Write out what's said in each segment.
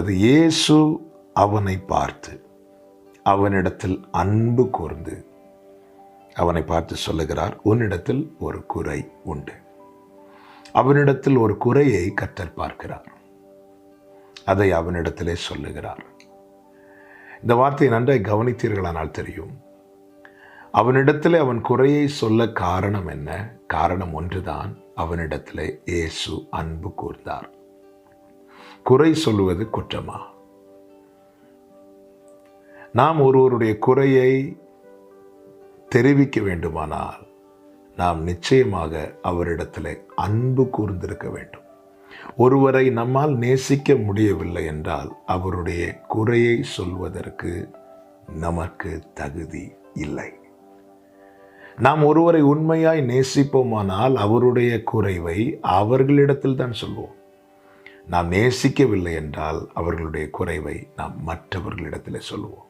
அப்பொழுது இயேசு அவனை பார்த்து அவனிடத்தில் அன்பு கூர்ந்து அவனை பார்த்து சொல்லுகிறார், உன்னிடத்தில் ஒரு குறை உண்டு. அவனிடத்தில் ஒரு குறையை கர்த்தர் பார்க்கிறார். அதை அவனிடத்திலே சொல்லுகிறார். இந்த வார்த்தையை நன்றாய் கவனித்தீர்களானால் தெரியும். அவனிடத்திலே அவன் குறையை சொல்ல காரணம் என்ன? காரணம் ஒன்றுதான், அவனிடத்திலே இயேசு அன்பு கூர்ந்தார். குறை சொல்லுவது குற்றமா? நாம் ஒருவருடைய குறையை தெரிவிக்க வேண்டுமானால் நாம் நிச்சயமாக அவரிடத்திலே அன்பு கூர்ந்திருக்க வேண்டும். ஒருவரை நம்மால் நேசிக்க முடியவில்லை என்றால் அவருடைய குறையை சொல்வதற்கு நமக்கு தகுதி இல்லை. நாம் ஒருவரை உண்மையாய் நேசிப்போமானால் அவருடைய குறைவை அவர்களிடத்தில் தான் சொல்வோம். நாம் நேசிக்கவில்லை என்றால் அவர்களுடைய குறைவை நாம் மற்றவர்களிடத்தில் சொல்லுவோம்.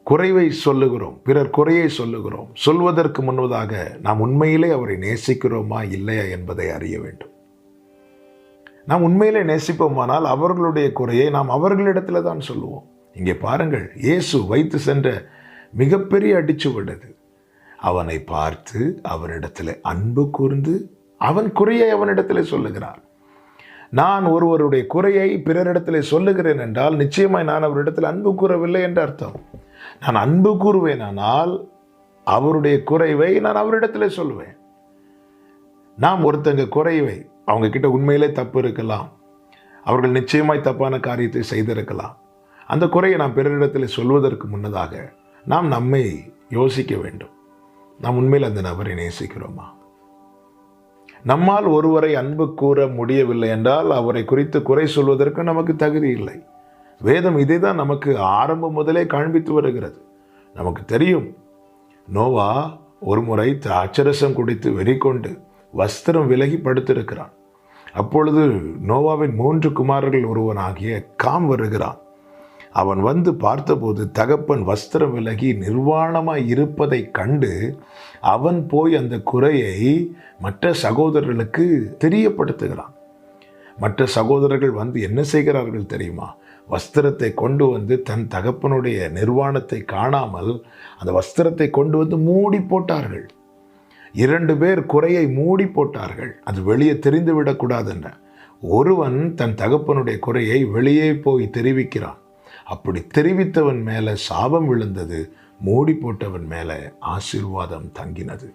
குறைவை சொல்லுகிறோம், பிறர் குறையை சொல்லுகிறோம். சொல்வதற்கு முன்பதாக நாம் உண்மையிலே அவரை நேசிக்கிறோமா இல்லையா என்பதை அறிய வேண்டும். நாம் உண்மையிலே நேசிப்போமானால் அவர்களுடைய குறையை நாம் அவர்களிடத்தில் தான் சொல்லுவோம். இங்கே பாருங்கள், இயேசு வைத்து சென்ற மிகப்பெரிய அடிச்சுவடு. அவனை பார்த்து அவனிடத்தில் அன்பு கூர்ந்து அவன் குறையை அவனிடத்தில் சொல்லுகிறார். நான் ஒருவருடைய குறையை பிறரிடத்தில் சொல்லுகிறேன் என்றால் நிச்சயமாய் நான் அவரிடத்தில் அன்பு கூறவில்லை என்று அர்த்தம். நான் அன்பு கூறுவேனானால் அவருடைய குறைவை நான் அவரிடத்தில் சொல்லுவேன். நாம் ஒருத்தங்க குறைவை, அவங்க கிட்ட உண்மையிலே தப்பு இருக்கலாம், அவர்கள் நிச்சயமாய் தப்பான காரியத்தை செய்திருக்கலாம். அந்த குறையை நாம் பிறரிடத்தில் சொல்வதற்கு முன்னதாக நாம் நம்மை யோசிக்க வேண்டும். நாம் உண்மையில் அந்த நபரை நேசிக்கிறோமா? நம்மால் ஒருவரை அன்பு கூற முடியவில்லை என்றால் அவரை குறித்து குறை சொல்வதற்கு நமக்கு தகுதி இல்லை. வேதம் இதை தான் நமக்கு ஆரம்பம் முதலே காண்பித்து வருகிறது. நமக்கு தெரியும், நோவா ஒரு முறை அச்சரசம் குடித்து வெறி கொண்டு வஸ்திரம் விலகி படுத்திருக்கிறான். அப்பொழுது நோவாவின் 3 குமாரர்கள் ஒருவனாகிய காம் வருகிறான். அவன் வந்து பார்த்தபோது தகப்பன் வஸ்திரம் விலகி நிர்வாணமாய் இருப்பதை கண்டு அவன் போய் அந்த குறையை மற்ற சகோதரர்களுக்கு தெரியப்படுத்துகிறான். மற்ற சகோதரர்கள் வந்து என்ன செய்கிறார்கள் தெரியுமா? வஸ்திரத்தை கொண்டு வந்து தன் தகப்பனுடைய நிர்வாணத்தை காணாமல் அந்த வஸ்திரத்தை கொண்டு வந்து மூடி போட்டார்கள். 2 பேர் குறையை மூடி போட்டார்கள், அது வெளியே தெரிந்துவிடக்கூடாது என்ற. ஒருவன் தன் தகப்பனுடைய குறையை வெளியே போய் தெரிவிக்கிறான். அப்படி தெரிவித்தவன் மேலே சாபம் விழுந்தது, மூடி போட்டவன் மேலே ஆசீர்வாதம் தங்கினது.